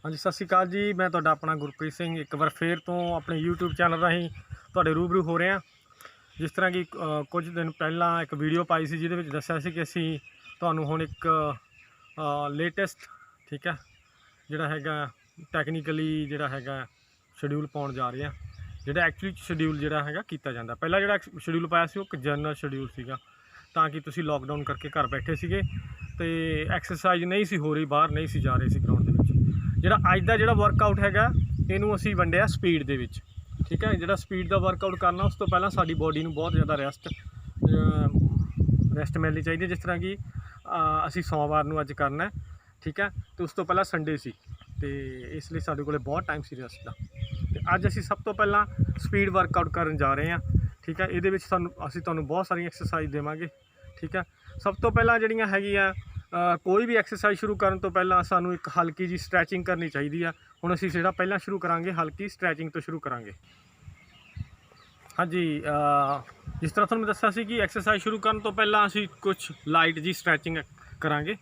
हाँ जी, सत श्री अकाल जी। मैं तुहाडा अपना गुरप्रीत सिंह एक बार फिर तो अपने यूट्यूब चैनल राਹੀਂ तुहाडे रूबरू हो रहे हैं। जिस तरह कि कुछ दिन पहला एक वीडियो पाई सी जिहदे विच दस्सिया सी कि असीं तुहानूं हुण एक लेटेस्ट ठीक है जिहड़ा हैगा टैक्नीकली जिहड़ा हैगा शेड्यूल पाउण जा रहे हैं, जिहड़ा एक्चुअली शेड्यूल जिहड़ा हैगा कीता जांदा। पहला जिहड़ा शेड्यूल पाया सी ओह जनरल शेड्यूल सीगा, तां कि तुसीं लॉकडाउन करके घर बैठे सीगे ते एक्सरसाइज नहीं सी हो रही, बाहर नहीं सी जा रहे सी ग्राउंड दे विच। जिहड़ा अज दा जिहड़ा वर्कआउट हैगा इहनूं असीं वंडिया स्पीड दे विच, ठीक है। जिहड़ा स्पीड दा वर्कआउट करना उस तो पहलां साडी बॉडी नूं बहुत ज़्यादा रैस्ट मिलनी चाहिए। जिस तरह कि असीं सोमवार नूं अज करना है, ठीक है, तो उस तो पहलां संडे सी ते इसलिए साडे कोले बहुत टाइम सी रैस्ट दा। ते अज असीं सब तो पहलां स्पीड वर्कआउट करन जा रहे हैं, ठीक है। इहदे विच असीं तुहानूं बहुत सारी एक्सरसाइज देवांगे, ठीक है। सब तो पहलां जिहड़ियां हैगियां कोई भी एक्सरसाइज शुरू करन तो पहलां सानूं एक हल्की जी स्ट्रैचिंग करनी चाहिदी आ। हुण असीं जिहड़ा पहलां शुरू करांगे हल्की स्ट्रैचिंग तो शुरू करांगे। हाँ जी, जिस तरह तुहानूं दस्सिया सी कि एक्सरसाइज शुरू करन तो पहलां असीं कुछ लाइट जी स्ट्रैचिंग करांगे,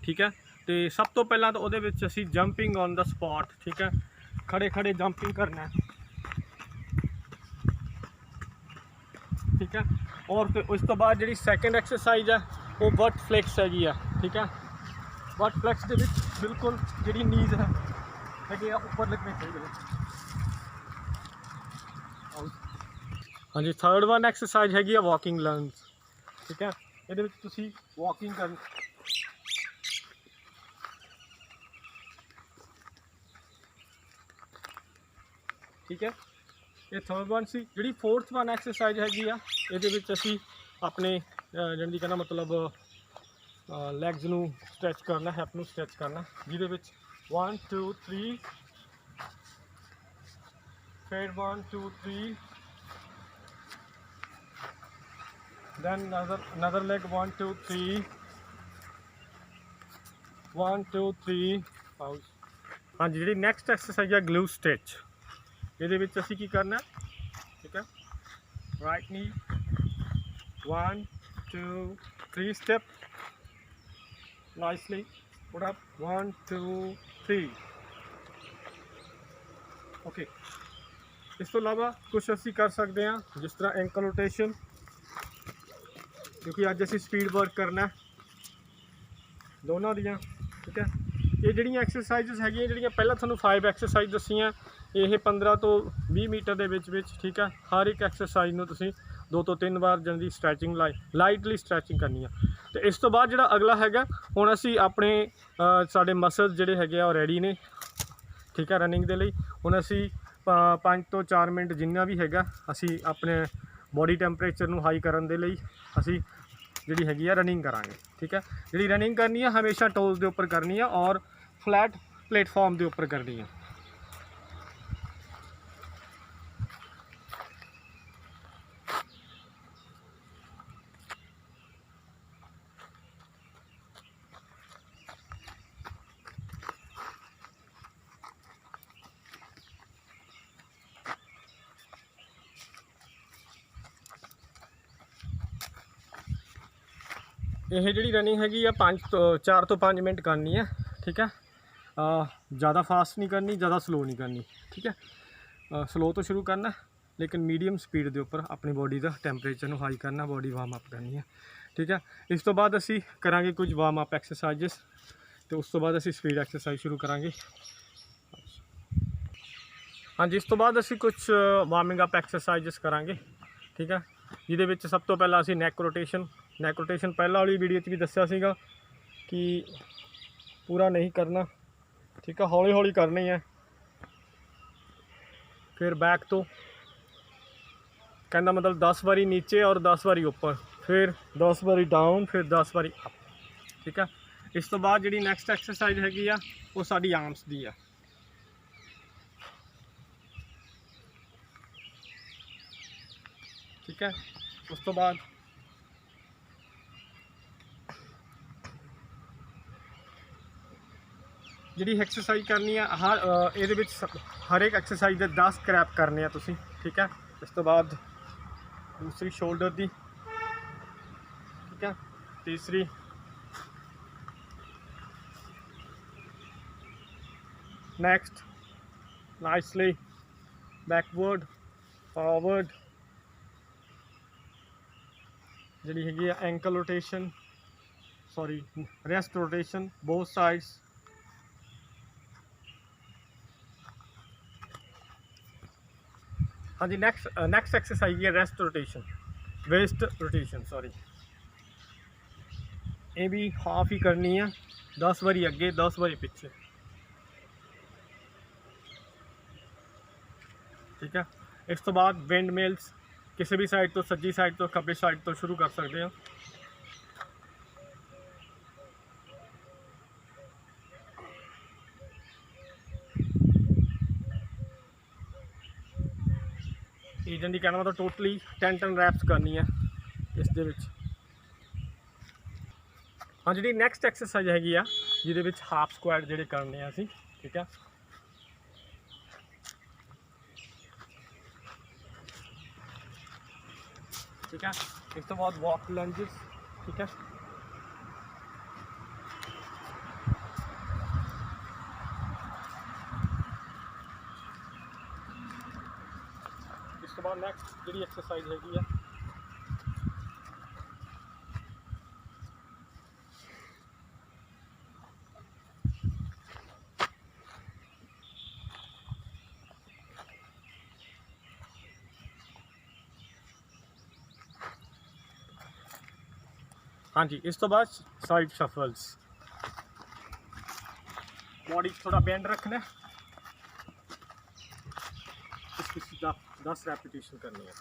ठीक है। तो सब तो पहलां तो उहदे विच असीं जंपिंग ऑन द स्पॉट, ठीक है, खड़े खड़े जंपिंग करना है, ठीक है। और फिर उस तो बाद जिहड़ी सैकेंड एक्सरसाइज है वो बट फ्लैक्स हैगी आ, ठीक है। बट फ्लैक्स दे विच बिल्कुल जिहड़ी नीज है हैगी आ उपर लगनी चाहिए। हाँ जी, थर्ड वन एक्सरसाइज हैगी आ वॉकिंग लंज, ठीक है। इहदे विच तुसीं वॉकिंग कर, ठीक है। ये थर्ड वन सी। जिहड़ी फोर्थ वन एक्सरसाइज हैगी आ इहदे विच असीं अपने जानी कहना मतलब लैग्स नूं स्ट्रैच करना, हैप नूं स्ट्रैच करना, जिहदे विच 1 2 3 फिर 1 2 3 then another leg 1 2 3 1 2 3 pause। हाँ जी, जी नैक्सट एक्सरसाइज है ग्लू स्टिच। ये असीं की करना, ठीक है। Right knee 1 2 3 step nicely put up 1 2 3 okay. इस तो इलावा कुछ असीं कर सकते हैं जिस तरह एंकल रोटेशन, क्योंकि अज असीं स्पीड वर्क करना दोनों दियां, ठीक है। ये जिहड़ियां एक्सरसाइज़ हैगियां जिहड़ियां पहलां तुहानूं 5 एक्सरसाइज दस्सियां, ये 15 तो 20 मीटर दे विच, ठीक है। हर एक एक्सरसाइज नूं तुसीं 2 तो 3 बार जल्दी स्ट्रैचिंग लाइटली स्ट्रैचिंग करनी है। तो इस तो बाद जिहड़ा अगला हैगा हुण असीं अपने साडे मसल्स जिहड़े हैगे आ रेडी ने, ठीक है, रनिंग दे लई। हुण असीं 5 तो 4 मिनट जिन्ना भी हैगा असीं अपने बॉडी टैंपरेचर नूं हाई करन दे लई असीं जिहड़ी हैगी आ रनिंग करांगे, ठीक है। जिहड़ी रनिंग करनी है हमेशा टोज दे उपर करनी है और फ्लैट प्लेटफॉर्म दे उपर करनी है। यह जी रनिंग हैगी आ 4 तो 5 मिनट करनी है, ठीक है। ज़्यादा फास्ट नहीं करनी, ज़्यादा स्लो नहीं करनी, ठीक है। स्लो तो शुरू करना लेकिन मीडियम स्पीड के उपर अपनी बॉडी का टैंपरेचर हाई करना, बॉडी वार्म अप करनी है, ठीक है। इस तो बाद असी करांगे कुछ वार्म अप एक्सरसाइजिस, तो उस तो बाद असी स्पीड एक्सरसाइज शुरू करांगे। हाँ जी, इस तो बाद असी कुछ वार्मिंग अप एक्सरसाइजिस करांगे, ठीक है। जिहदे विच सब तो पहला असी नैक रोटेशन पहला वाली वीडियो भी दस्सिया सीगा कि पूरा नहीं करना, ठीक है, हौली हौली करनी है। फिर बैक तो कहना मतलब 10 बारी नीचे और 10 बारी ऊपर, फिर 10 बारी डाउन, फिर 10 बारी अप, ठीक है। इस तो बाद जिहड़ी नैक्सट एक्सरसाइज हैगी आ वो साडी आर्म्स दी आ, ठीक है। उस तो बाद जिहड़ी एक्सरसाइज करनी है हर एक एक्सरसाइज के 10 क्रैप करने हैं तुसीं, ठीक है। इस तो बाद दूसरी शोल्डर दी, ठीक है, तीसरी, next, nicely, backward, forward, ਜਿਹੜੀ ਹੈਗੀ ਆ ankle rotation, sorry, wrist rotation, both sides. हाँ जी, next exercise है rest rotation, waist rotation, sorry. ये भी हाफ ही करनी है, 10 बारी अगे 10 बारी पीछे, ठीक है। इस तो बाद विंड मिल्स, किसी भी साइड तो, सज्जी साइड तो खब्बी साइड तो शुरू कर सकते हैं। ईजन की कहना मतलब टोटली 10 रैप्स करनी है इस दे विच। हाँ जी, नैक्सट एक्सरसाइज हैगी आ जिहदे विच हाफ स्क्वाट जिहड़े करने असीं, ठीक है। ठीक है, इस तो बाद वॉक लंजेस, ठीक है। इस तो बाद नैक्सट जिहड़ी एक्सरसाइज हैगी आ हाँ जी, इस तो बाद साइड शफल्स, बॉडी थोड़ा बैंड रखना है, इसकी 10 रैपिटेशन करनी है।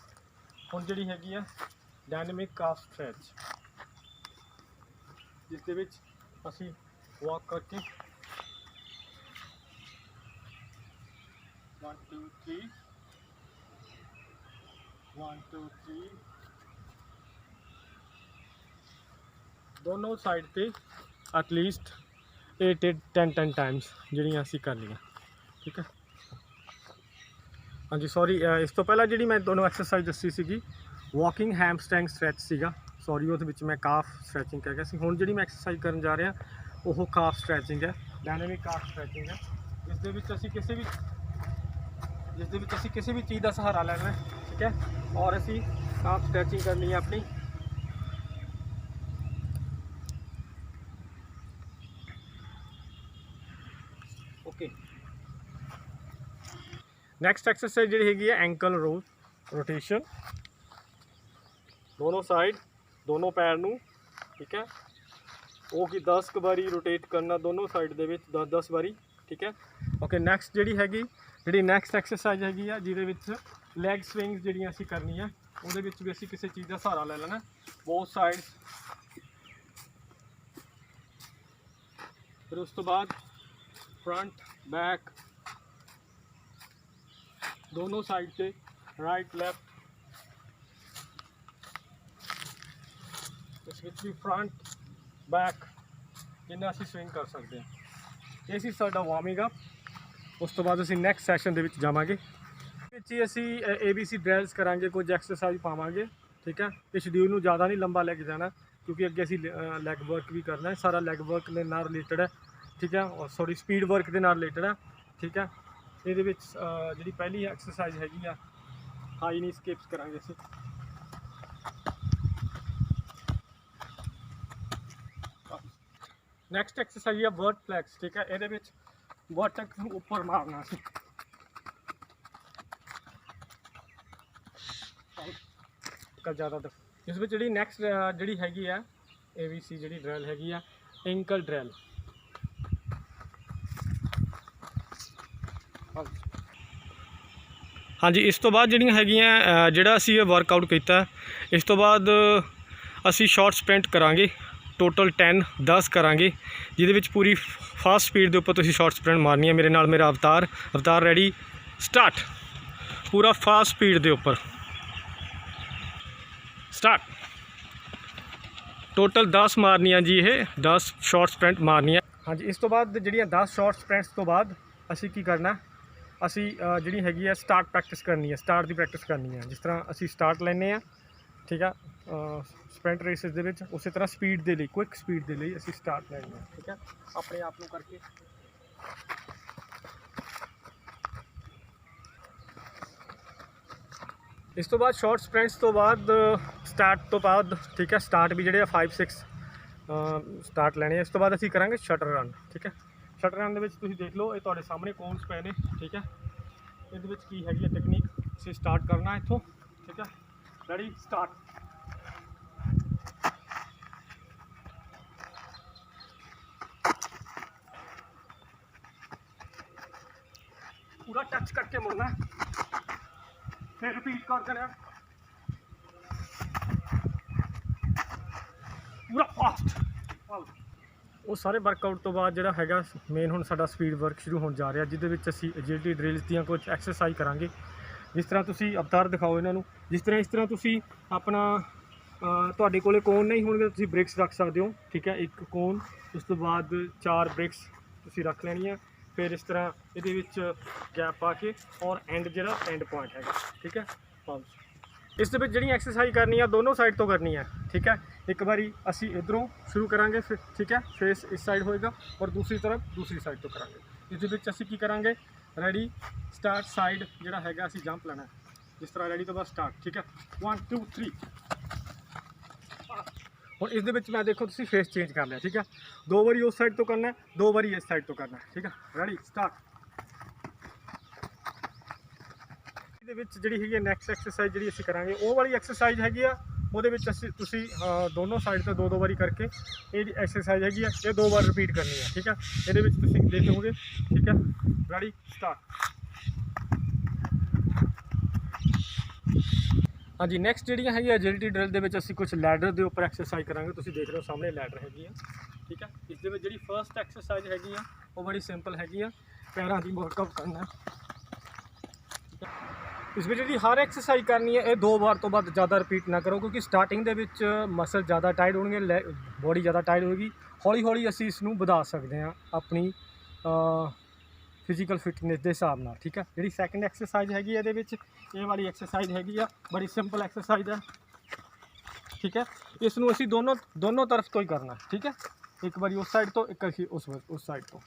हुण जिहड़ी हैगी है डायनेमिक काफ स्ट्रैच, जिस दे विच असीं वॉक करके 1 2 3 1 2 3 दोनों साइड पे एटलीस्ट 8-10 टाइम्स जिहड़ियां असीं करनियां, ठीक है। हाँ जी, सॉरी, इस तो पहला जिहड़ी मैं दोनों एक्सरसाइज दसी सीगी वॉकिंग हैमस्ट्रिंग स्ट्रैच सीगा, सॉरी उहदे विच मैं काफ स्ट्रैचिंग कह गया सी। हुण जिहड़ी मैं एक्सरसाइज करन जा रहा वो काफ स्ट्रैचिंग है, डायनेमिक काफ स्ट्रैचिंग है, जिस दे विच असीं किसी भी चीज़ का सहारा लेना है, ठीक है, और असीं काफ स्ट्रैचिंग करनी है अपनी। ओके, नैक्सट एक्सरसाइज जी हैगी है एंकल रोटेशन, दोनों साइड दोनों पैर नू, ठीक है, वो कि 10 बारी रोटेट करना दोनों साइड दे विच 10 बारी, ठीक है। ओके, नैक्सट जी नैक्सट एक्सरसाइज हैगी आ जिहदे विच लैग स्विंग्स जिहड़ियां असीं करनी है, उहदे विच भी असीं किसी चीज़ का सहारा ले लेना, बोथ साइड। फिर उस तो बाद फ्रंट बैक दोनों साइड से, राइट लैफ्ट, इस विच भी फ्रंट बैक जिन्ना असीं स्विंग कर सकते हैं। ये सी साडा वार्मिंग अप। उस तो बाद असीं नैक्सट सैशन दे विच जावांगे, विच ही असीं ABC ड्रिल्स करांगे, कुछ एक्सरसाइज पावांगे, ठीक है। इस शेड्यूल नूं ज़्यादा नहीं लंबा लैके जाना क्योंकि अगे असीं लैग वर्क भी करना है, सारा लैग वर्क दे नाल रिलेटेड है, ठीक है, और सॉरी स्पीड वर्क के नाल रिलेटेड है, ठीक है। ये जी पहली एक्सरसाइज हैगी आ हाई नी स्किप्स करांगे असीं। नैक्सट एक्सरसाइज है वर्ट फ्लैक्स, ठीक है, ये वर्टेक्स ऊपर मारना असीं, ज़्यादा इस विच जी नैक्सट जी हैगी आ ABC जी ड्रिल हैगी आ एंकल ड्रिल। हाँ जी, इस तो बाद जिहड़ियां हैगियां जिहड़ा असीं वर्कआउट कीता, इस तो बाद असीं शॉर्ट स्प्रिंट करांगे, टोटल 10 करांगे, जिहदे विच पूरी फास्ट स्पीड के उपर तुसीं शॉर्ट स्प्रिंट मारनी है। मेरे नाल मेरा अवतार रेडी, स्टार्ट, पूरा फास्ट स्पीड के उपर स्टार्ट, टोटल 10 मारनियां जी, ये 10 शॉर्ट स्प्रिंट मारनियां। हाँ जी, इस तो बाद जिहड़ियां 10 शॉर्ट स्प्रिंट्स तो बाद असीं की करना, असी जी हैगी है स्टार्ट प्रैक्टिस करनी है, स्टार्ट की प्रैक्टिस करनी है। जिस तरह असी स्टार्ट लेने, ठीक है, स्प्रिंट रेसिस दे विच, उस तरह स्पीड के लिए, क्विक स्पीड के लिए असी स्टार्ट लेनी है, ठीक है, अपने आप को करके ਇਸ ਤੋਂ ਬਾਅਦ ਸ਼ਾਰਟ ਸਪ੍ਰਿੰਟਸ ਤੋਂ ਬਾਅਦ ਸਟਾਰਟ ਤੋਂ ਬਾਅਦ ਠੀਕ ਹੈ, ਸਟਾਰਟ ਵੀ ਜਿਹੜੇ ਆ 5-6 ਸਟਾਰਟ ਲੈਣੇ ਆ। ਇਸ ਤੋਂ ਬਾਅਦ ਅਸੀਂ ਕਰਾਂਗੇ ਸ਼ਟਰ ਰਨ। ਠੀਕ ਹੈ, ਸ਼ਟਰ ਰਨ ਦੇ ਵਿੱਚ ਤੁਸੀਂ ਦੇਖ ਲਓ, ਇਹ ਤੁਹਾਡੇ ਸਾਹਮਣੇ ਕੋਨਸ ਪਏ ਨੇ। ਠੀਕ ਹੈ, ਇਹਦੇ ਵਿੱਚ ਕੀ ਹੈਗੀ ਹੈ ਟੈਕਨੀਕ, ਅਸੀਂ ਸਟਾਰਟ ਕਰਨਾ ਇੱਥੋਂ। ਠੀਕ ਹੈ, ਰੈਡੀ ਸਟਾਰਟ। पूरा टच करके मुड़ना, फिर रिपीट कर देना पूरा फास्ट। ਉਹ ਸਾਰੇ ਵਰਕਆਊਟ ਤੋਂ ਬਾਅਦ ਜਿਹੜਾ ਹੈਗਾ ਮੇਨ ਹੁਣ ਸਾਡਾ ਸਪੀਡ ਵਰਕ ਸ਼ੁਰੂ ਹੋਣ ਜਾ ਰਿਹਾ, ਜਿਹਦੇ ਵਿੱਚ ਅਸੀਂ ਐਜਿਲਿਟੀ ਡਰਿਲਸ ਦੀਆਂ ਕੁਝ ਐਕਸਰਸਾਈਜ਼ ਕਰਾਂਗੇ। ਜਿਸ ਤਰ੍ਹਾਂ ਤੁਸੀਂ ਅਵਤਾਰ ਦਿਖਾਓ ਇਹਨਾਂ ਨੂੰ, ਜਿਸ ਤਰ੍ਹਾਂ ਤੁਸੀਂ ਆਪਣਾ ਤੁਹਾਡੇ ਕੋਲੇ ਕੋਨ ਨਹੀਂ ਹੋਣਗੇ, ਤੁਸੀਂ ਬ੍ਰੇਕਸ ਰੱਖ ਸਕਦੇ ਹੋ। ਠੀਕ ਹੈ, ਇੱਕ ਕੋਨ, ਉਸ ਤੋਂ ਬਾਅਦ 4 ਬ੍ਰੇਕਸ ਤੁਸੀਂ ਰੱਖ ਲੈਣੀਆਂ। फिर इस तरह ये गैप पा के और एंड जो एंड पॉइंट है। ठीक है, इस जी एक्सरसाइज करनी है दोनों साइड तो करनी है। ठीक है, एक बारी असी इधरों शुरू करांगे, फिर ठीक है फेस इस साइड होएगा और दूसरी तरफ दूसरी साइड तो करांगे। इस असी की करांगे, रेडी स्टार्ट साइड जोड़ा है असी जंप लेना है, जिस तरह रेडी तो बस स्टार्ट। ठीक है, 1 2 3। और इस मैं देखो तुम फेस चेंज कर लिया। ठीक है, 2 बारी उस साइड तो करना है, 2 बारी इस साइड तो करना है। ठीक है, रेडी स्टार्ट। जी है नैक्सट एक्सरसाइज जी असी करा वो वाली एक्सरसाइज हैगी आ, वो दोनों साइड तो 2 बारी करके ये एक्सरसाइज हैगी आ, ये 2 बार रिपीट करनी है। ठीक है, ये देखोगे। ठीक है, रेडी स्टार्ट। हाँ जी, नैक्सट जी है एजिलिटी ड्रिल के असी कुछ लैडर के उपर एक्सरसाइज करांगे। तुम देख रहे हो सामने लैडर हैगी है। ठीक है, इस जी फर्स्ट एक्सरसाइज हैगी आ वो बड़ी सिंपल हैगी आ, पैरों की वर्कआउट करना है। ठीक है, इस जी हर एक्सरसाइज करनी है, ये 2 बार तो बाद ज़्यादा रिपीट ना करो, क्योंकि स्टार्टिंग के मसल ज़्यादा टाइट होंगे, बॉडी ज़्यादा टाइट होगी। हौली हौली असी इसनूं वधा सकते हैं अपनी फिजिकल फिटनेस के हिसाब नाल। ठीक है, जी सैकेंड एक्सरसाइज हैगी ये वाली एक्सरसाइज हैगी आ, बड़ी सिंपल एक्सरसाइज है। ठीक है, इसनूं असी दोनों तरफ तो ही करना। ठीक है, एक बारी उस साइड तो एक उस साइड तो।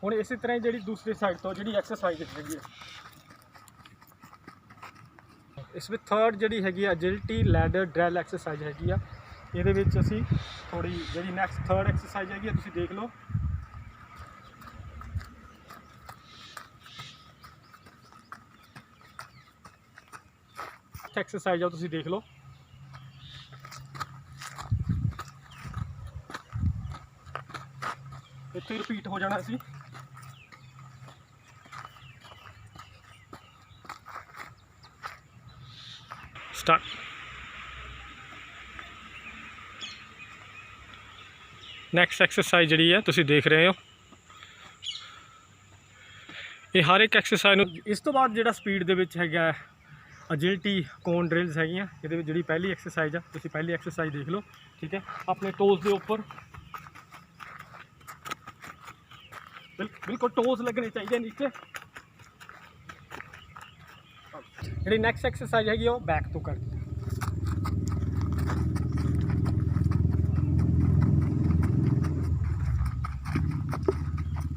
हुण इस तरह जी दूसरी साइड तो जी एक्सरसाइज हैगी इसमें थर्ड जी हैगी एजिलिटी लैडर ड्रिल एक्सरसाइज हैगी आ, ये असी थोड़ी जी नैक्सट थर्ड एक्सरसाइज हैगी तुसीं देख लो। एक्सरसाइज आओ तुसीं देख लो। इत्थे रिपीट हो जाना सी। स्टार्ट। नैक्सट एक्सरसाइज जी है तुसीं देख रहे हो, ये हर एक एक्सरसाइज। इस तो बाद जो स्पीड दे विच हैगा एजिलिटी कोन ड्रिल्स हैगियां, ये जी पहली एक्सरसाइज है, तुसीं पहली एक्सरसाइज देख लो। ठीक है, अपने टोज के उपर बिल्कुल टोज लगने चाहिए नीचे। जी नैक्सट एक्सरसाइज हैगी वो बैक तो कर।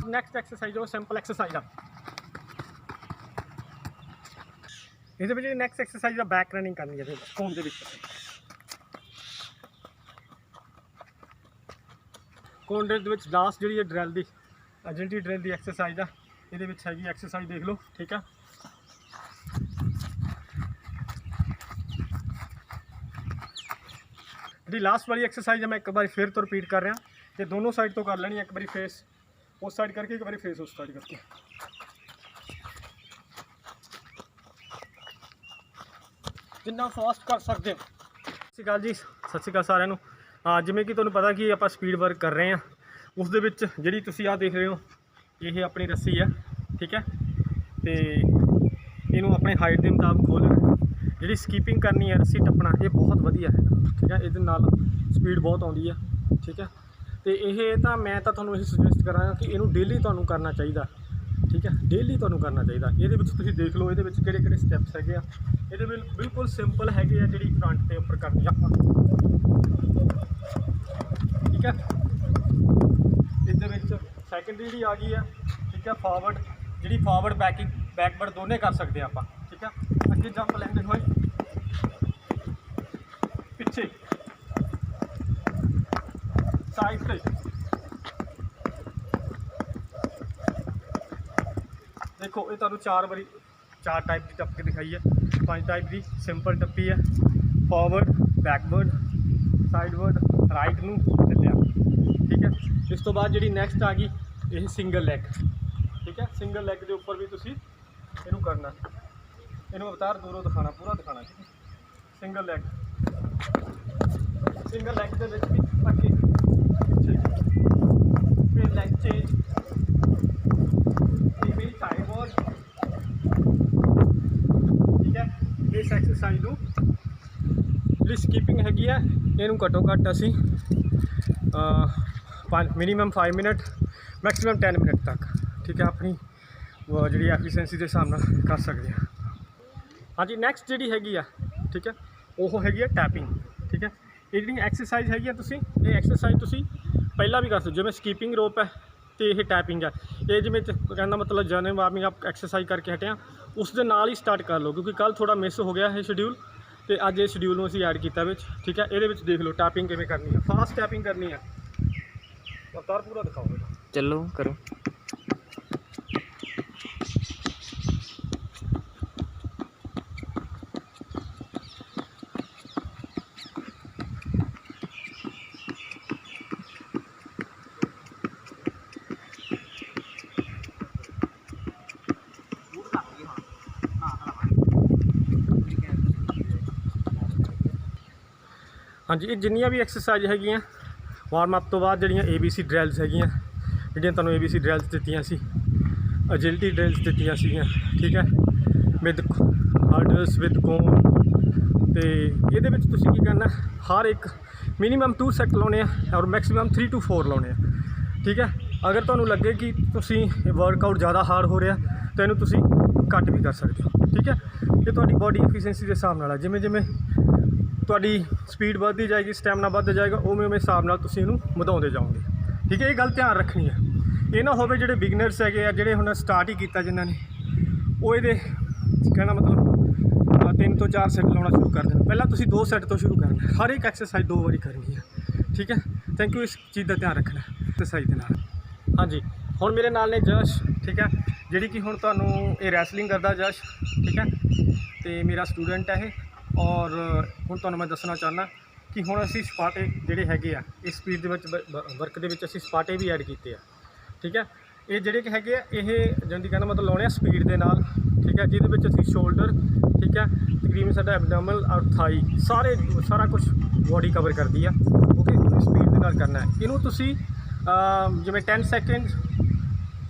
नैक्सट एक्सरसाइज वो सिंपल एक्सरसाइज है, ये नैक्सट एक्सरसाइज का बैक रनिंग करनी है कोन के। कोन ड्रिल लास्ट जी ड्रिल की एजिलिटी ड्रिल की एक्सरसाइज है, ये हैगी एक्सरसाइज देख लो। ठीक है, जी लास्ट वाली एक्सरसाइज है मैं एक बार फिर तो रिपीट कर रहा, ये दोनों साइड तो कर लेनी है, एक बार फेस उस साइड करके एक बार फेस उस साइड करके। जिन्ना फास्ट कर सकते। सत श्री अकाल जी, सत श्री अकाल सारिਆਂ ਨੂੰ। जिवें कि तुहानूं पता कि आप स्पीड वर्क कर रहे हैं, उस दे विच जिहड़ी तुसीं आ देख रहे हो ये अपनी रस्सी है। ठीक है, तो इनू अपने हाइट के मुताबिक खोलना, जी स्कीपिंग करनी है रस्सी टप्पना, ये बहुत वधिया है। ठीक है, ये स्पीड बहुत आती है। ठीक है, तो ये तो मैं तो तुहानूं यही सुजैसट करांगा कि इनू डेली तुहानूं करना चाहिए। ठीक है, डेली तुहानूं करना चाहिए। ये तुसीं देख लो ये किहड़े स्टैप्स है, ये बिल्कुल सिंपल है जी फ्रंट के उपर करनी आप। ठीक है, इस सैकेंडरी जी आ गई है। ठीक है, फॉरवर्ड जी फॉरवर्ड बैकवर्ड दोनों कर सकते हैं आप। ठीक है। अगे जंप लैंदे होए पिछे साइड पे देखो ये तुहानू 4 बारी 4 टाइप की टप के दिखाई है, 5 टाइप की सिंपल टप्पी है, फॉरवर्ड, बैकवर्ड, साइडवर्ड, राइट नू ते लेफ्ट, ठीक है। इस तो बाद जी नैक्सट आ गई ये सिंगल लैग, ठीक है। सिंगल लैग के उपर भी तुसी इनू करना, इनू अवतार दूरों दिखाना, पूरा दिखाना, ठीक है। सिंगल लैग के भी अगे पिछे, फिर लैग चेंज, फिर साइडवर्ड, ठीक है। इस एक्सरसाइज नू जी स्कीपिंग हैगी है इनू घट्टो घट्ट असी मिनीमम 5 मिनट मैक्सीमम 10 मिनट तक, ठीक है, अपनी जी एफिशिएंसी के हिसाब नाल कर सकते हैं। हाँ जी नैक्सट जी हैगी आ, ठीक है, वो हैगी है टैपिंग, ठीक है। ये जी एक्सरसाइज हैगी है तुसी ये एक्सरसाइज तुसी पहला भी कर सकते, जिवें स्कीपिंग रोप है तो ये टैपिंग है, ये जिवें कहना मतलब जर्नल वार्मिंग अप एक्सरसाइज करके हटे उस दे नाल ही स्टार्ट कर लो, क्योंकि कल थोड़ा मिस हो गया है शेड्यूल, तो अज ये शेड्यूल में असीं ऐड किया विच, ठीक है। ये देख लो टैपिंग किवें करनी है, फास्ट टैपिंग करनी है, अवतार पूरा दिखाओ, चलो करो। हाँ जी ये जिन्नियां भी एक्सरसाइज हैगियां वार्म अप तो बाद जड़ियाँ ABC ड्रिल्स हैगियां, जिहड़ियां तुहानूं ABC ड्रिल्स दित्तियां सी, एजिलिटी ड्रिल्स दित्तियां सीगियां, ठीक है, विद हर्डल्स विद कोन, तो ये तुसीं की करना हर एक मिनीमम 2 सेट लाने और मैक्सीमम 3 to 4 लाने, ठीक है। अगर तुहानूं लगे कि तुसीं वर्कआउट ज़्यादा हार्ड हो रहा तो इनू तुसीं घट भी कर सकते हो, ठीक है। ये तुहाडी बॉडी एफिशिएंसी के हिसाब नाल है, जिवें जिवें तुहाडी स्पीड बढ़ती जाएगी, स्टैमिना बढ़ता जाएगा, उवें उवें हिसाब नाल तुसीं इहनूं वधाउंदे जाओगे, ठीक है। ये गल ध्यान रखनी है, ये ना होवे जिहड़े बिगनर्स हैगे आ, जिहड़े हुण स्टार्ट ही कीता जिन्हां ने, वो इहदे कहना मतलब 3 to 4 सैट लाउणा शुरू कर देना, पहलां तुसीं 2 सैट तो शुरू करना, हर एक एक्सरसाइज 2 बारी करनी है, ठीक है। थैंक यू, इस चीज़ का ध्यान रखना एक्सरसाइज दे नाल। हाँ जी हुण मेरे नाल ने जश, ठीक है, जिहड़ी कि हुण तुहानूं ये रैसलिंग करदा जश, ठीक है, तो मेरा स्टूडेंट है ये, और हुण तुहानूं मैं दसना चाहना कि हुण असीं स्पाटे जिहड़े हैगे आ इस स्पीड दे विच वर्क दे विच असीं स्पाटे भी ऐड कीते आ, ठीक है। ये जिहड़े हैगे आ ये जल्दी कहना मतलब लाउणे आ स्पीड दे नाल, ठीक है, जिहदे विच असीं शोल्डर, ठीक है, तकरीबन साडा एबडोमिनल और थाई सारा कुछ बॉडी कवर करदी आ, ओके। स्पीड दे नाल करना है इनू तुसीं जिवें 10 सैकेंड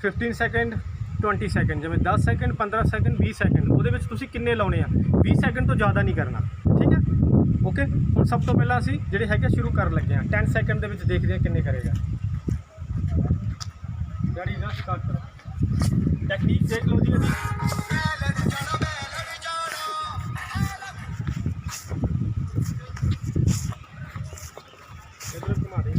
15 सैकेंड 20 सैकेंड, जिवें 10 सैकेंड 15 सैकेंड 20 सैकेंड, वो तुसीं किन्ने लाउणे आ, 20 सैकेंड तो ज़्यादा नहीं करना, ठीक है, ओके। हुण सब तो पहला असीं जिहड़े हैगे शुरू कर लगे हैं 10 सैकेंड दे विच देखदे हां किन्ने करेगा, गाड़ी ना स्टार्ट करो, टेक्नीक देख लो जी इहदी, इधर घुमा दे,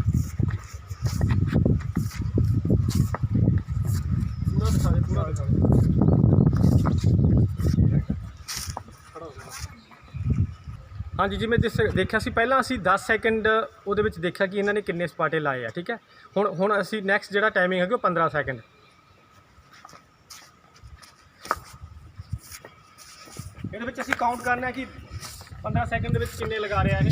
पूरा दिखा दे, पूरा दिखा दे, खड़ा हो जा। हाँ जी जिवें देखिया सी पहलां असीं 10 सैकेंड उहदे विच देखिया कि इन्हां ने किन्ने स्पाटे लाए आ, ठीक है। हुण असीं नैक्सट जिहड़ा टाइमिंग है 15 सैकेंड, इहदे विच असीं काउंट करना है कि 15 सैकेंड दे विच किन्ने लगा रहा है।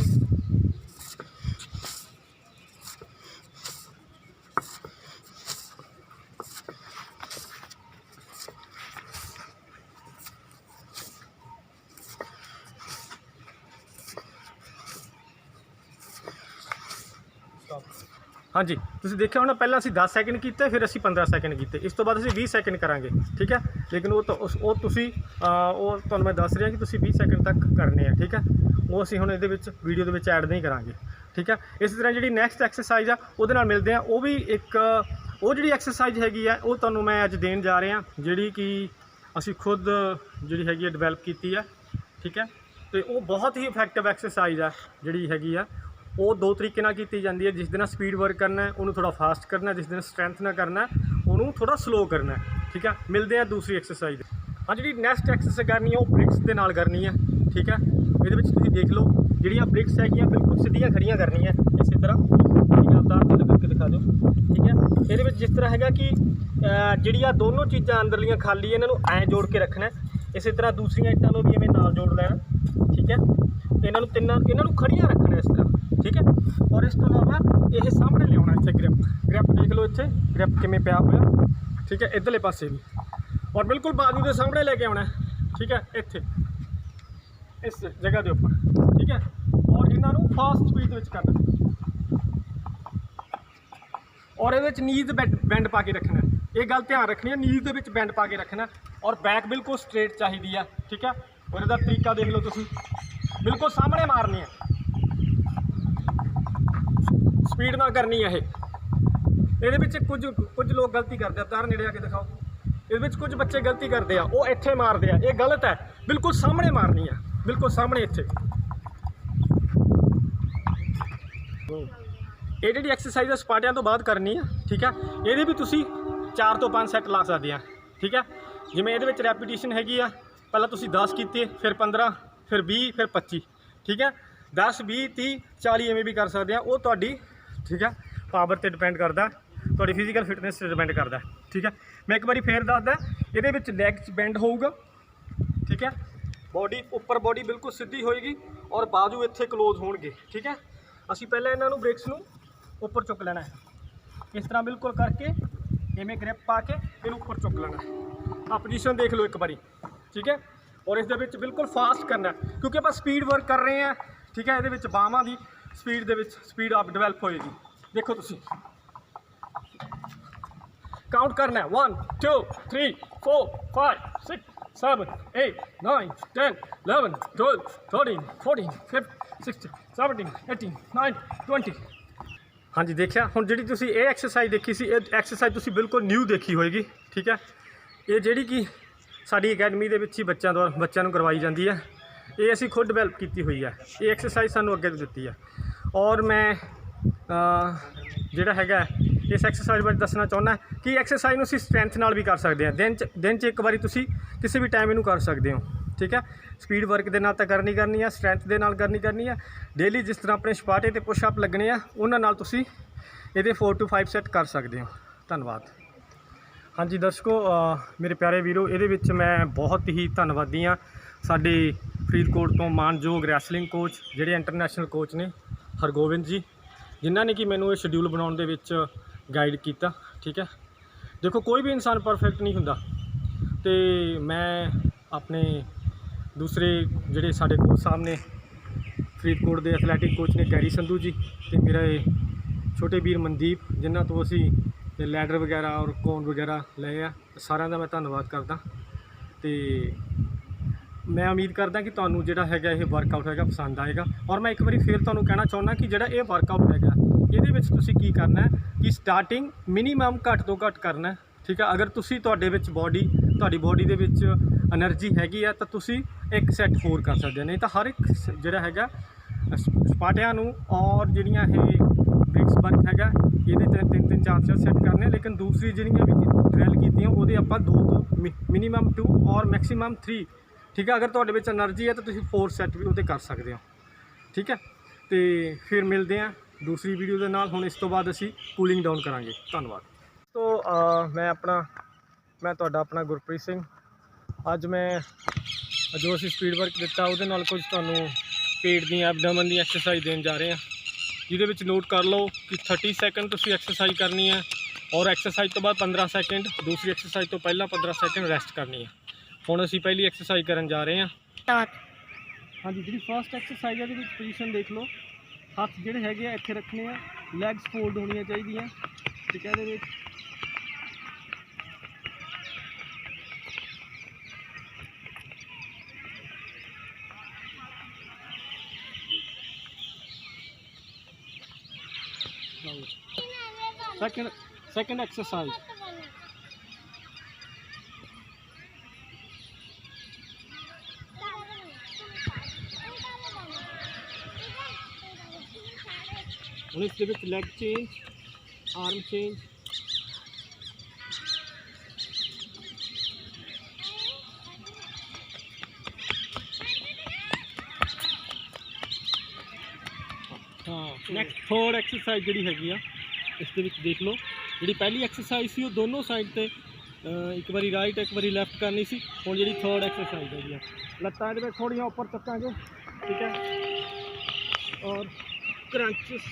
हाँ जी तुसीं देखिया होना पहला असीं 10 सैकेंड किए, फिर असीं 15 सैकेंड किए, इस तो बाद असीं 20 सैकेंड करांगे, ठीक है। लेकिन वो तुहानूं मैं दस रहा कि तुसीं 20 सैकेंड तक करने हैं, ठीक है। वो असीं हुण इहदे विच वीडियो दे विच ऐड नहीं करांगे, ठीक है। इस तरह जिहड़ी नैक्सट एक्सरसाइज आ उहदे नाल मिलदे आ, वो भी एक वो जिहड़ी एक्सरसाइज हैगी आ वो तुहानूं मैं अज देण जा रहा जिहड़ी कि असीं खुद जिहड़ी हैगी आ डिवेलप कीती है, ठीक है। तो वो बहुत ही इफैक्टिव एक्सरसाइज है जिहड़ी हैगी आ, वो 2 तरीके नाल कीती जाती है। जिस दिन स्पीड वर्क करना है उन्होंने थोड़ा फास्ट करना है, जिस दिन स्ट्रेंथ ना करना है उन्होंने थोड़ा स्लो करना है, ठीक है। मिलते हैं दूसरी एक्सरसाइज। हाँ जी नैक्सट एक्सरसाइज करनी है वो ब्रिक्स के नाल करनी है। ठीक है ये देख लो ਜਿਹੜੀਆਂ ब्रिक्स है बिल्कुल सीधियां खड़ियां करनी है इस तरह। ठीक है आप दांत करके दिखा दो। ठीक है ये जिस तरह है कि ਜਿਹੜੀਆਂ दोनों चीज़ां अंदरलियां खाली इन्हों ऐ जोड़ के रखना है। इस तरह दूसरिया ईंटां भी इवें नाल जोड़ लेना। ठीक है इन्हों इन्हों खड़ियां रखना इस तरह। ठीक है और इस तो इलावा ये सामने लिया इतने ग्रिप देख लो इतने ग्रिप किमें पिया हुआ। ठीक है इधरले पासे भी और बिल्कुल बाजू के सामने लेके आना। ठीक है इत्थे इस जगह के उपर। ठीक है और इन्हों फास्ट स्पीड करना और ये नीज बैंड पा के रखना। ये गल ध्यान रखनी है नीज के बैंड पा के रखना और बैक बिल्कुल स्ट्रेट चाहिए है। ठीक है और इसका तरीका देख लो तुम बिल्कुल सामने मारनी है स्पीड ना करनी है। ये कुछ लोग गलती करते हैं तार नेड़े आके दिखाओ। ये कुछ बच्चे गलती करते हैं वो इत्थे मारते हैं ये गलत है। बिल्कुल सामने मारनी है बिल्कुल सामने इत्थे। ये जी एक्सरसाइज सपाटियां तो बाद करनी है। ठीक है ये भी तुसी 4 तो 5 सैट ला सकते हैं। ठीक है जिमें ये रैपीटिशन हैगी आ पहला तुसी 10 किए फिर 15 फिर 20 फिर 25। ठीक है 10 20 30 40 इवें भी कर सकते हैं वो तुहाडी। ठीक है पावर पर डिपेंड करता तुहाडी फिजिकल फिटनेस से डिपेंड करता है। ठीक है मैं एक बार फिर दसदा ये लैग बैंड होगा। ठीक है बॉडी उपर बॉडी बिल्कुल सीधी होएगी और बाजू इत्थे क्लोज होणगे। ठीक है असी पहले इन्हों ब्रिक्स नूं उपर चुक लेना है इस तरह बिल्कुल करके इवें ग्रिप पा के इन उपर चुक लेना है। आ पोजीशन देख लो एक बारी। ठीक है और इस बिल्कुल फास्ट करना है क्योंकि आप स्पीड वर्क कर रहे हैं। ठीक है ये बाहां की स्पीड आप डिवेलप होएगी। देखो तुसी काउंट करना है 1 2 3 4 5 6 7 8 9 10 11 12 13 14 15 16 17 18 19 20। हाँ जी देखा हुण जिहड़ी तुसीं ये एक्सरसाइज देखी सी एक्सरसाइज तुसीं बिल्कुल न्यू देखी होएगी। ठीक है ये जिहड़ी कि साडी अकैडमी दे विच ही बच्चों नूं करवाई जाती है। ये असीं खुद डिवेलप की हुई है। ये एक्सरसाइज सानूं अगे दित्ती है और मैं जिहड़ा हैगा इस एक्सरसाइज बारे दसना चाहुंदा कि एक्सरसाइज नूं असीं स्ट्रैंथ नाल भी कर सकते हैं। दिन च एक बारी तुसीं किसी भी टाइम इनू कर सकते हो। ठीक है स्पीड वर्क के नाल तो करनी है स्ट्रैंथ के नाल करनी है। डेली जिस तरह अपने छपाटे ते पुशअप लगने हैं उन्हां नाल तुसीं इहदे 4 to 5 सैट कर सकते हो। धन्यवाद। हाँ जी दर्शकों मेरे प्यारे वीरो ये मैं बहुत ही धन्नवादी हाँ साडे फरीदकोट तो मानयोग रैसलिंग कोच जिहड़े इंटरनैशनल कोच ने हरगोविंद जी जिन्हों ने कि मैनू ये शेड्यूल बनाने दे गाइड किया। ठीक है देखो कोई भी इंसान परफेक्ट नहीं हुंदा तो मैं अपने दूसरे जिहड़े साडे कोच साहब ने फरीदकोट के एथलैटिक कोच ने कैरी संधू जी तो मेरा छोटे वीर मनदीप जिन्हों तो असी लैडर वगैरह और कोन वगैरह ले आ सारिਆਂ ਦਾ मैं धन्यवाद करदा। तो मैं उम्मीद करदा कि तुहानूं जिहड़ा हैगा ये वर्कआउट हैगा पसंद आएगा। और मैं एक बार फिर तुहानूं कहना चाहुंदा कि जिहड़ा ये वर्कआउट हैगा ये विच तुसीं की करना है कि स्टार्टिंग मिनीमम घट तो घट करना है। ठीक है अगर तुसीं तुहाडे विच तुहाडी बॉडी दे विच एनर्जी हैगी है तो तुसीं एक सैट होर कर सकदे हो। नहीं तो हर एक जिहड़ा हैगा सपाटियां नूं और जिहड़ियां ये ब्रिक्स वर्क हैगा ये 3 4 सैट करने। लेकिन दूसरी जिहड़ियां भी ट्रायल कीतियां उहदे आपां 2 तो मिनीमम 2 और मैक्सीमम 3। ठीक है अगर तुहाडे विच एनर्जी है तो तुसीं 4 सैट भी उहदे कर सकते हो। ठीक है तो फिर मिलते हैं दूसरी वीडियो के नाल। हुण इस तो बाद असीं कूलिंग डाउन करांगे। धन्यवाद। तो मैं तुहाडा अपना गुरप्रीत सिंह अज मैं जो असीं स्पीड वर्क दिता उहदे नाल कुछ तुहानूं पेट दी एबडोमन दी एक्सरसाइज देन जा रहे हैं जिहदे विच नोट कर लो कि 30 सैकेंड तुसीं एक्सरसाइज करनी है और एक्सरसाइज तो बाद 15 सैकेंड दूसरी एक्सरसाइज तो पहला 15 सैकेंड रेस्ट करनी है। हुण असीं पहली एक्सरसाइज करन जा रहे हैं। हाँ जी जी फर्स्ट एक्सरसाइज है पोजीशन देख लो हथ जिहड़े हैगे आ इत्थे रखने आ लैग्स फोल्ड होनी चाहिए। ठीक है ये सेकंड एक्सरसाइज और इसके विच leg change arm change next third exercise ਜਿਹੜੀ ਹੈਗੀ ਆ ਇਸ ਦੇ ਵਿੱਚ ਦੇਖ ਲਓ, ਜਿਹੜੀ ਪਹਿਲੀ ਐਕਸਰਸਾਈਜ਼ ਸੀ ਉਹ ਦੋਨੋਂ ਸਾਈਡ ਤੇ ਇੱਕ ਵਾਰੀ ਰਾਈਟ ਇੱਕ ਵਾਰੀ ਲੈਫਟ ਕਰਨੀ ਸੀ। ਹੁਣ ਜਿਹੜੀ ਥਰਡ ਐਕਸਰਸਾਈਜ਼ ਹੈਗੀ ਆ, ਲੱਤਾਂ ਇਹਦੇ ਵਿੱਚ ਥੋੜ੍ਹੀਆਂ ਉੱਪਰ ਚੱਕਾਂਗੇ, ਠੀਕ ਹੈ, ਔਰ ਕਰੰਚਸ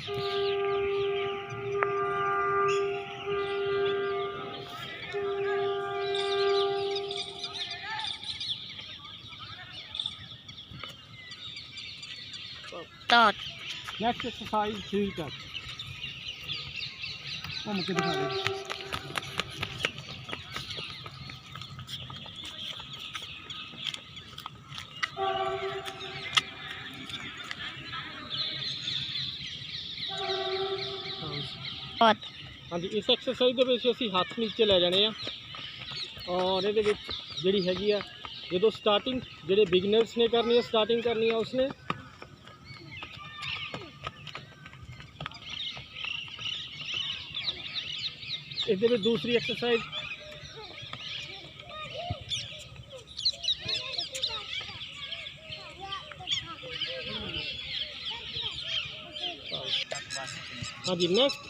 start नेक्स्ट एक्सरसाइज 3 टच वो मुझे दिखा दे। हाँ जी, इस एक्सरसाइज ਦੇ ਵਿੱਚ ਅਸੀਂ ਹੱਥ ਨੀਚੇ ਲੈ ਜਾਣੇ ਆ ਔਰ ਇਹਦੇ ਵਿੱਚ ਜਿਹੜੀ ਹੈਗੀ ਆ ਜਦੋਂ ਸਟਾਰਟਿੰਗ ਜਿਹੜੇ ਬਿਗਨਰਸ ਨੇ ਕਰਨੀ ਹੈ ਸਟਾਰਟਿੰਗ ਕਰਨੀ ਹੈ ਉਸਨੇ इस दूसरी एक्सरसाइज हाँ जी next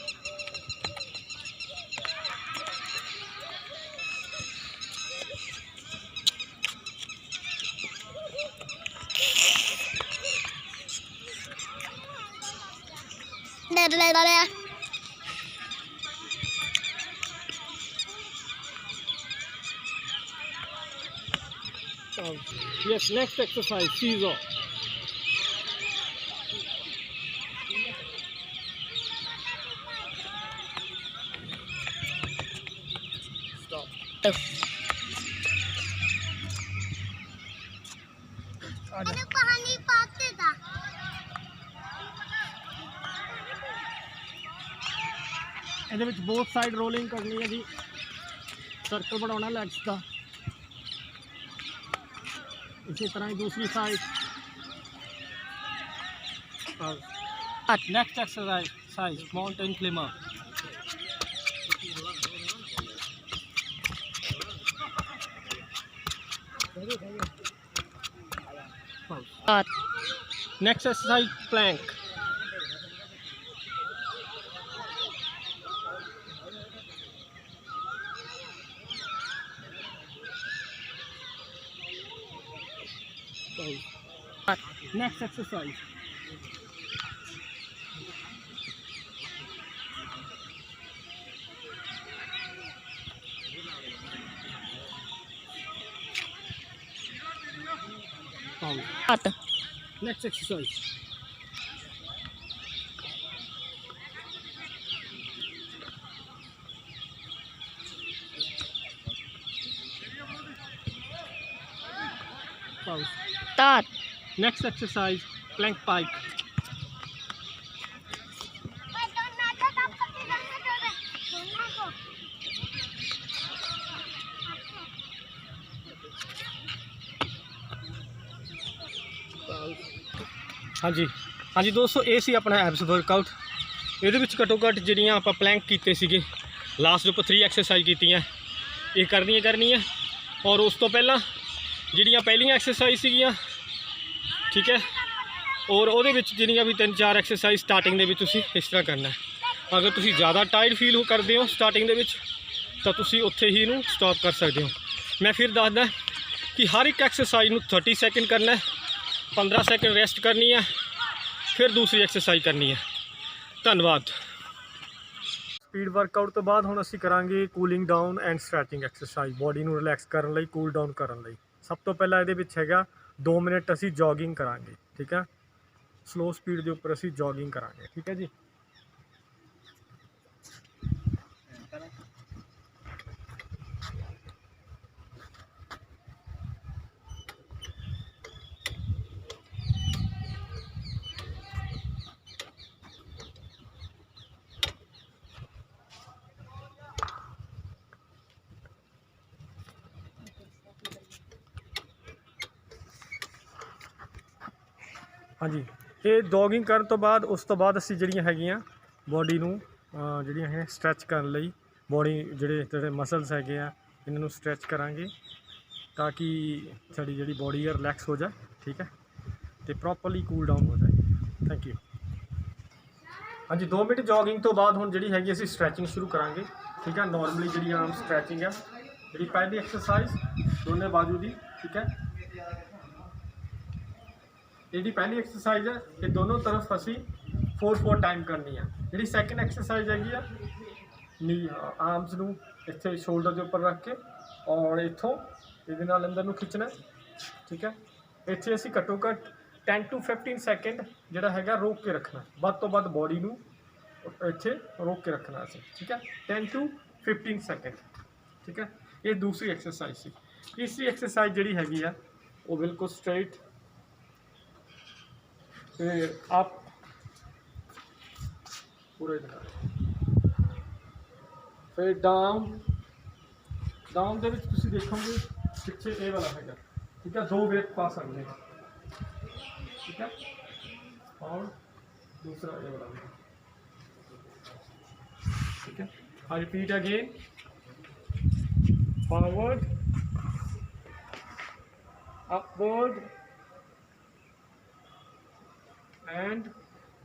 yes next exercise seesaw stop पानी पाते था ਇਹਦੇ ਵਿੱਚ both side rolling करनी है जी, सर्कल बनाना legs का, इसी तरह ही दूसरी side. Next exercise mountain climber next exercise plank next exercise next exercise start next exercise plank pike हाँ जी दोस्तों ये सी अपना एब्स वर्कआउट ये घट्टो घट्ट जिहड़ियां आपां प्लैंक कीते सीगे लास्ट उपर 3 एक्सरसाइज कीतियां ये करनी है और उस तो पहला जिहड़ियां पहलियां एक्सरसाइज सीगियां ठीक है और वो जिहड़ियां भी 3-4 एक्सरसाइज स्टार्टिंग दे विच तुसीं इस तरह करना है। अगर तुसीं ज़्यादा टायर्ड फील करते हो स्टार्टिंग दे विच तां तुसीं उत्थे ही नूं स्टॉप कर सकते हो। मैं फिर दसदा कि हर एक एक्सरसाइज नूं 30 सैकेंड करना है, 15 सैकेंड रेस्ट करनी है, फिर दूसरी एक्सरसाइज करनी है। धन्यवाद। स्पीड वर्कआउट तो बाद हुण असीं करांगे cooling down and stretching exercise body नूं रिलैक्स करन लई कूल डाउन करन लई। सब तो पहला इहदे विच हैगा 2 मिनट असीं जॉगिंग करांगे, ठीक है, स्लो स्पीड के उपर असीं जॉगिंग करांगे, ठीक है जी। हाँ जी, ये जॉगिंग करन तो बाद उस तो बाद असीं जिहड़ियां हैगियां बॉडी नूं जिहड़ियां है स्ट्रैच करन लई बॉडी जिहड़े मसल्स हैगे आ इन्हां नूं स्ट्रैच करांगे ताकि साडी जिहड़ी बॉडी है रिलैक्स हो जाए, ठीक है, तो प्रॉपरली कूल डाउन हो जाए। Thank you. हाँ जी 2 मिनट जॉगिंग तो बाद हुण जिहड़ी हैगी असीं स्ट्रैचिंग शुरू करांगे। ठीक है, नॉर्मली जिहड़ी आम स्ट्रैचिंग है, जिहड़ी पहली एक्सरसाइज दोनों बाजू दी। ठीक है, जिहड़ी पहली एक्सरसाइज है ये दोनों तरफ असीं 4 टाइम करनी है। जिहड़ी सैकेंड एक्सरसाइज हैगी आ नी आर्म्स नूं इत्थे शोल्डर के उपर रख के और इत्थों इहदे नाल अंदर नूं खिंचना। ठीक है, इत्थे असीं घट्टो घट्ट 10 to 15 सैकेंड जिहड़ा हैगा रोक के रखना, वध तो वध बॉडी नूं इत्थे रोक के रखना असीं। ठीक है, 10 to 15 सैकेंड। ठीक है, ये दूसरी एक्सरसाइज सी। तीसरी एक्सरसाइज जिहड़ी हैगी आ वो बिल्कुल स्ट्रेट अप पूरे फिर डाउन। डाउन ਦੇ ਵਿੱਚ ਤੁਸੀਂ ਦੇਖੋਗੇ ਪਿੱਛੇ ਇਹ ਵਾਲਾ ਹੈਗਾ। ठीक है, 2 वेट पा सकते हैं। ठीक है, और दूसरा ये वाला। ठीक है, I repeat again, forward, upward and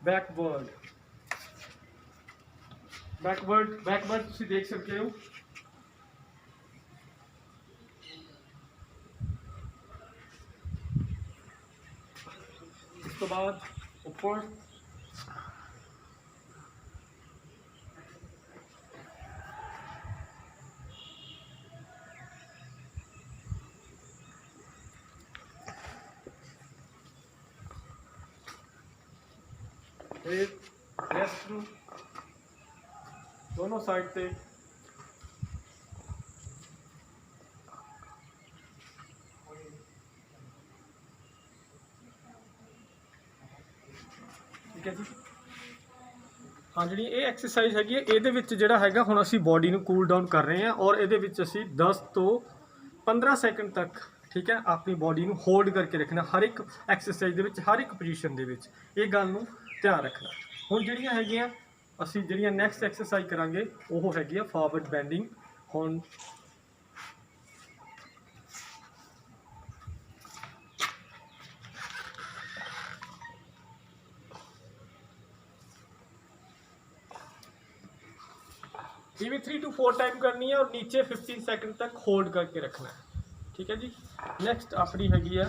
backward. Backward तुसीं देख सकते हो। इस तो बाद ऊपर, फिर लेफ्ट थ्रू दोनों साइड पे। ठीक है जी, हाँ जी ये एक्सरसाइज हैगी ये जोड़ा है हुण असी बॉडी नूं कूल डाउन कर रहे हैं और ये असी 10 तो 15 सैकेंड तक। ठीक है, अपनी बॉडी नूं होल्ड करके रखना हर एक एक्सरसाइज दे विच, हर एक पोजीशन दे विच। ये गल नूं ध्यान रखना। हुण जिहड़ियां हैगियां असी जिहड़ियां नैक्सट एक्सरसाइज करांगे वो हैगी आ फॉरवर्ड बैंडिंग। हुण ये भी 3 to 4 टाइम करनी है और नीचे 15 सेकंड तक होल्ड करके रखना है। ठीक है जी, नेक्स्ट अपनी हैगी है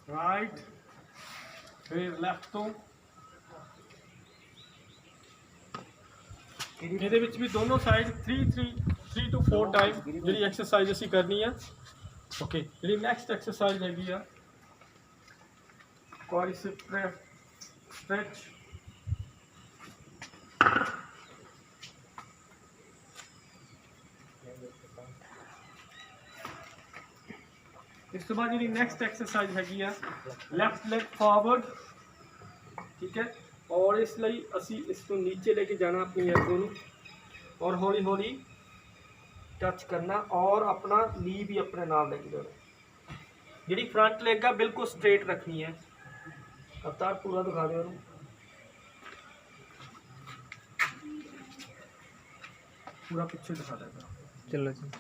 राइट, फिर लेफ्ट तो ये भी दोनों साइड 3 to 4 टाइम जी एक्सरसाइज असी करनी है। ओके, जी नैक्सट एक्सरसाइज हैगी आ quadricep stretch। इस तो बाद जी नैक्सट एक्सरसाइज हैगी आ लैफ्ट लैग फॉरवर्ड। ठीक है, और इसलिए असी इसको नीचे लेके जाना अपनी एल्बो नूं और हौली हौली टच करना और अपना नी भी अपने नाल लेके जाना। जी फ्रंट लेग आ बिल्कुल स्ट्रेट रखनी है। अवतार पूरा दिखा दो, पूरा पीछे दिखा देगा। चलो जी,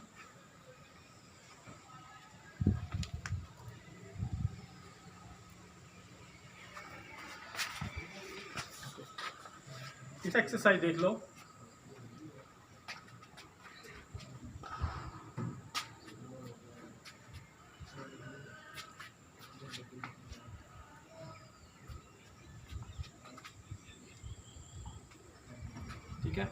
इस एक्सरसाइज देख लो। ठीक है,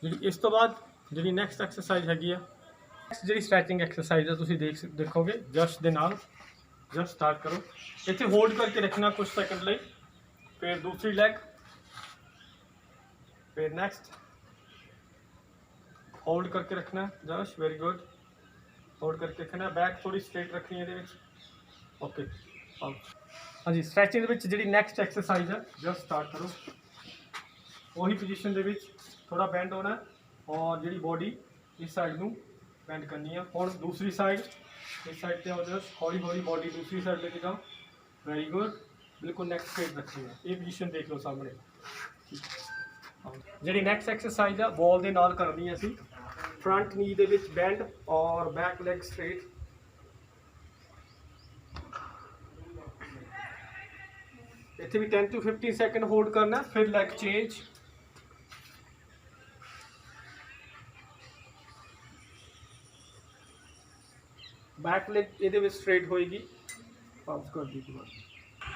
जी इस तो बाद जी नैक्सट एक्सरसाइज हैगी नैक्सट जी स्ट्रैचिंग एक्सरसाइज है। तुसीं देखोगे जस्ट दे नाल जस्ट स्टार्ट करो, इत्थे होल्ड करके रखना कुछ सेकंड लिए, फिर दूसरी लैग, फिर नेक्स्ट होल्ड करके रखना जस्ट, वेरी गुड, होल्ड करके रखना, बैक थोड़ी स्ट्रेट रखनी है। ओके हाँ जी, स्ट्रैचिंग जी नैक्सट एक्सरसाइज है जस्ट स्टार्ट करो। वही पोजीशन दे विच थोड़ा बैंड होना है और जी बॉडी इस साइड नूं बैंड करनी है। और दूसरी साइड इस साइड पे जस्ट हौली हौली बॉडी दूसरी साइड लेके जाओ, वेरी गुड, बिल्कुल नेक स्ट्रेट रखनी है। ये पोजीशन देख लो सामने। जी नैक्सट एक्सरसाइज है बॉल के नाल करनी है असी, फ्रंट नी दे विच बैंड और बैक लैग स्ट्रेट। ਇੱਥੇ ਵੀ 10 to 15 ਸੈਕਿੰਡ ਹੋਲਡ ਕਰਨਾ, ਫਿਰ ਲੈਗ ਚੇਂਜ। बैक लेग ये स्ट्रेट होएगी, पाउज कर दी दोबारा।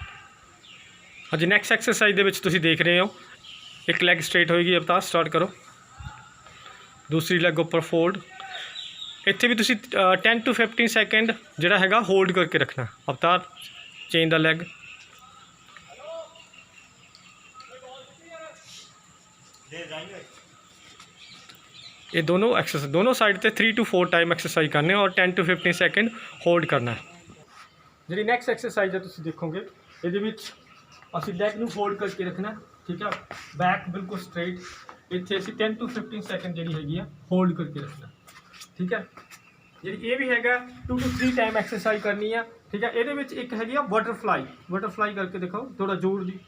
हाँ जी, नैक्सट एक्सरसाइज दे विच तुसीं देख रहे हो, एक लैग स्ट्रेट होएगी। अवतार स्टार्ट करो, दूसरी लैग उपर फोल्ड। इत्थे भी तुसीं 10 to 15 सैकेंड जिहड़ा हैगा होल्ड करके रखना। अवतार चेंज द लैग। ये दोनों एक्सरसाइज दोनों साइड ते 3 to 4 टाइम एक्सरसाइज करने और 10 to 15 सैकेंड होल्ड करना है। जी नैक्सट एक्सरसाइज है तुसीं देखोगे, ये असीं लैग नूं होल्ड करके रखना, ठीक है। बैक बिल्कुल स्ट्रेट, इत्थे असीं 10 to 15 सैकेंड जिहड़ी हैगी आ होल्ड करके रखना, ठीक है। जी ये भी हैगा 2 to 3 टाइम एक्सरसाइज करनी है, ठीक है। ये एक हैगी आ बटरफ्लाई। बटरफ्लाई करके देखो, थोड़ा जोर दी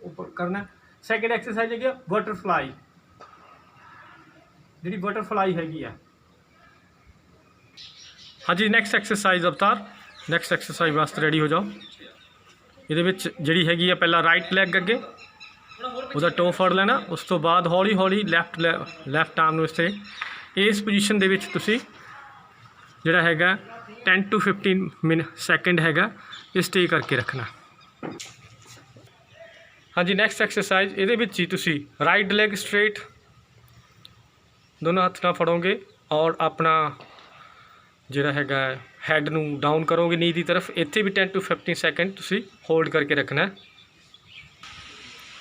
ऊपर करना। सैकेंड एक्सरसाइज हैगी आ बटरफ्लाई, जी बटरफ्लाई हैगी आ। हाँ जी, नैक्सट एक्सरसाइज अवतार, नैक्सट एक्सरसाइज वास्ते रेडी हो जाओ। ये जी हैगी आ पहला राइट लैग अगे, उसका टो फड़ लेना, उस तो बाद हौली हौली लैफ्ट आर्म नूं इसे इस पोजीशन दे विच तुसीं जिहड़ा हैगा 10 to 15 सैकेंड हैगा स्टे करके रखना। हाँ जी, नैक्सट एक्सरसाइज ये ही तुसीं राइट लैग स्ट्रेट दोनों हाथ नाल फड़ोगे और अपना जिहड़ा हैगा हैड नूं डाउन करोगे नी दी तरफ। इत्थे भी 10 to 15 सैकेंड तुसीं होल्ड करके रखना है।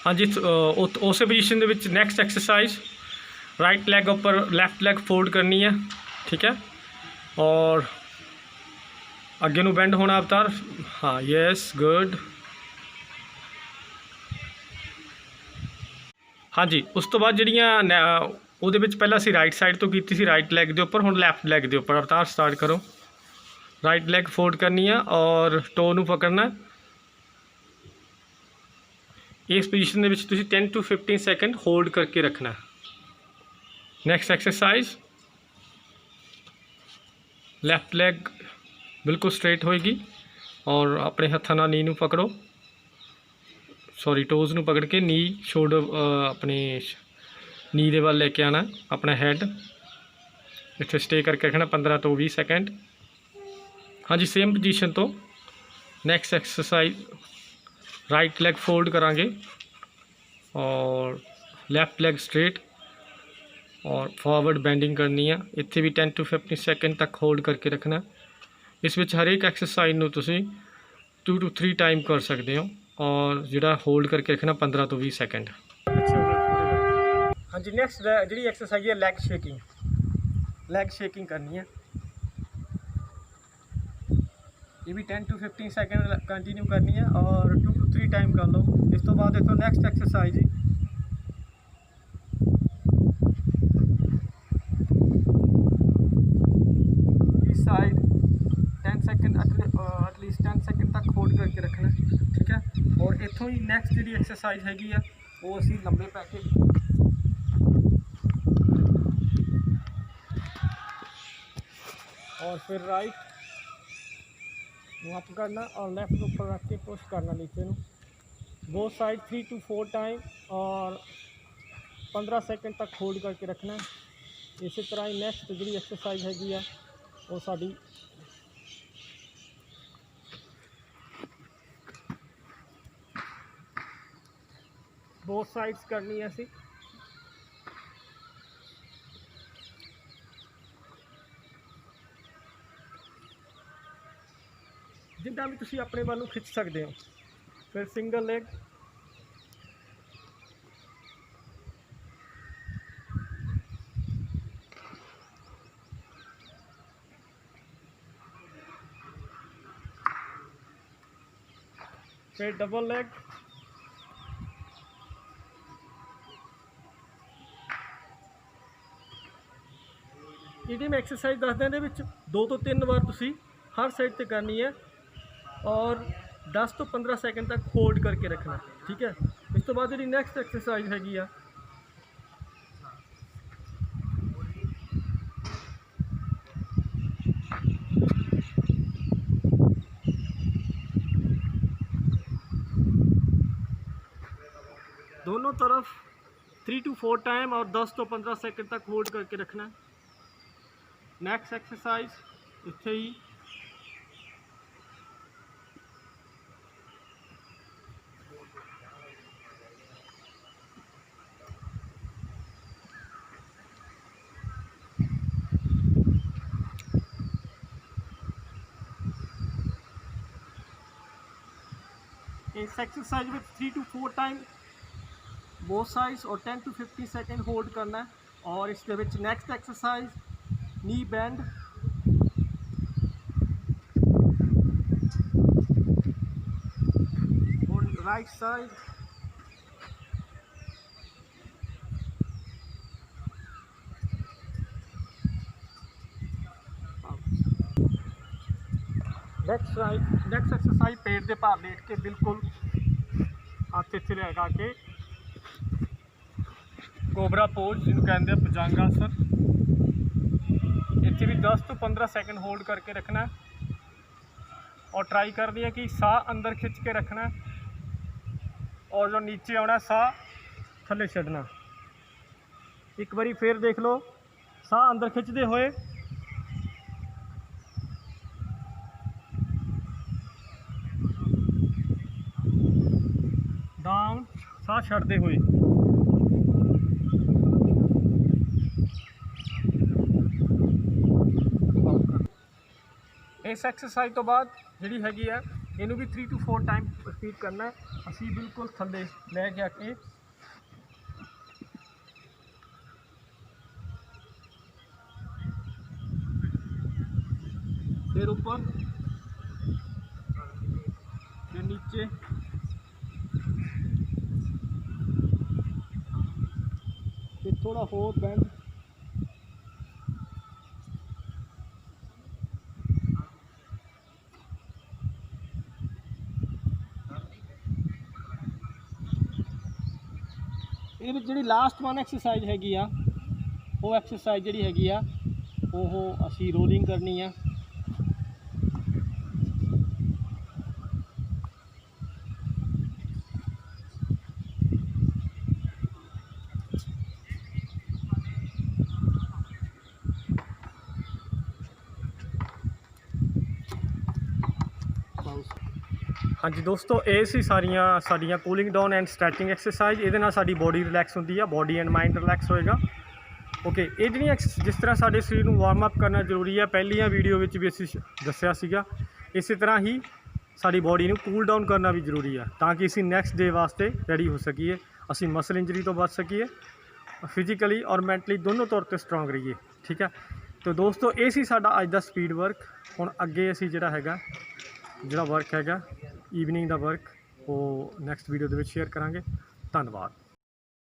हाँ जी, उस पोजीशन दे विच नैक्सट एक्सरसाइज राइट लैग उपर लैफ्ट लैग फोल्ड करनी है, ठीक है। और अगे नूं बेंड होना अवतार। हाँ यस, गुड। हाँ जी, उस तो बाद जिहड़ियां ਉਹਦੇ ਵਿੱਚ ਪਹਿਲਾਂ ਅਸੀਂ ਰਾਈਟ ਸਾਈਡ ਤੋਂ ਕੀਤੀ ਸੀ ਰਾਈਟ ਲੈਗ ਦੇ ਉੱਪਰ, ਹੁਣ ਲੈਫਟ ਲੈਗ ਦੇ ਉੱਪਰ। ਅਵਤਾਰ ਸਟਾਰਟ ਕਰੋ। ਰਾਈਟ ਲੈਗ फोल्ड करनी है और टो ਨੂੰ पकड़ना। इस पोजीशन ਦੇ ਵਿੱਚ ਤੁਸੀਂ 10 to 15 ਸੈਕਿੰਡ होल्ड करके रखना। नैक्सट एक्सरसाइज लैफ्ट लैग बिल्कुल स्ट्रेट होएगी और अपने हत्थों नाल नी नूं पकड़ो, सॉरी टोज़ नूं पकड़ के नी शोल्डर अपने नी दे वाल लेके आना। अपना हैड इत्थे स्टे करके रखना 15 to 20 सैकेंड। हाँ जी, सेम पोजीशन तो next exercise right lag fold करांगे और लैफ्ट लैग स्ट्रेट और फॉरवर्ड बेंडिंग करनी है। इत्थे भी 10 to 15 सैकेंड तक होल्ड करके रखना। इस विच हर एक एक्सरसाइज नूं तुसीं 2 to 3 टाइम कर सकते हो और जिहड़ा होल्ड करके रखना 15 to 20 सैकेंड। हाँ जी, नैक्सट जी एक्सरसाइज है लैग शेकिंग। लैग शेकिंग करनी है, ये भी 10 to 15 सैकेंड कंटिन्यू करनी है और 2 to 3 टाइम कर लो। इस तो बाद देखो नैक्सट एक्सरसाइज ही इस साइड 10 सैकेंड एटलीस्ट 10 सैकेंड तक होल्ड करके रखना, ठीक है। और इतों ही नैक्सट जी एक्सरसाइज हैगी आ वो असी लंबे पैके और फिर राइट अप करना और लेफ्ट ऊपर रख के पुश करना नीचे नूं। दो साइड 3 to 4 टाइम और 15 सैकेंड तक होल्ड करके रखना है। इसी तरह ही नैक्सट जी एक्सरसाइज हैगी आ वो साडी बोथ साइड्स करनी है असी। जिदा भी तुसी अपने वालों खिंच सकते हो। फिर सिंगल लेग फिर डबल लेग ये मैं एक्सरसाइज दसदा दे विच 2 to 3 बार तुसी हर साइड ते करनी है और 10 to 15 सैकेंड तक होल्ड करके रखना, ठीक है। इस तो बाद जी नैक्सट एक्सरसाइज हैगी आ दोनों तरफ 3 to 4 टाइम और 10 तो 15 सेकंड तक होल्ड करके रखना है। नेक्स्ट एक्सरसाइज इत्थे ही इस एक्सरसाइज में 3 to 4 टाइम बोथ साइड्स और 10 to 15 सेकंड होल्ड करना है। और इसके विच next exercise knee bend, on right side, next exercise पेट के भार लेट के बिल्कुल हथ इत्थे लगा के कोबरा पोज जिन्होंने कहते हैं भुजंगासन, इत्थे भी 10 to 15 सेकंड होल्ड करके रखना है। और ट्राई करनी है कि साह अंदर खिंच के रखना है और जो नीचे आना साह थले छड्डना। एक बारी फिर देख लो, साह अंदर खिंचते हुए डाउन, साह छड्डते हुए। इस एक्सरसाइज तो बाद जी हैगी है इनू भी 3 to 4 टाइम रिपीट करना है। असी बिल्कुल थले लैके आके फिर ऊपर फिर नीचे, फिर थोड़ा होर बैंड, ये जी लास्ट वन एक्सरसाइज हैगी आ वो एक्सरसाइज जी हैगी आ वो असी रोलिंग करनी है। हाँ जी दोस्तों, ये सी सारिया cooling down and stretching exercise. ये साड़ी बॉडी रिलैक्स होती है, बॉडी एंड माइंड रिलैक्स होएगा। ओके, ये जी जिस तरह साढ़े शरीर में वार्म अप करना जरूरी है, पहलियां वीडियो में भी असी दसिया सीगा, इस तरह ही साड़ी बॉडी में कूल डाउन करना भी जरूरी है ताकि असी नैक्सट डे वास्ते रेडी हो सकीए, असी मसल इंजरी तो बच सकीए, फिजिकली और मैंटली दोनों तौर पर स्ट्रोंग रहिए। ठीक है, तो दोस्तों ये सी साडा अज दा स्पीड वर्क। हुण अगे असी जिहड़ा वर्क हैगा ईवनिंग का वर्क वो नैक्सट वीडियो के शेयर करांगे। धन्यवाद।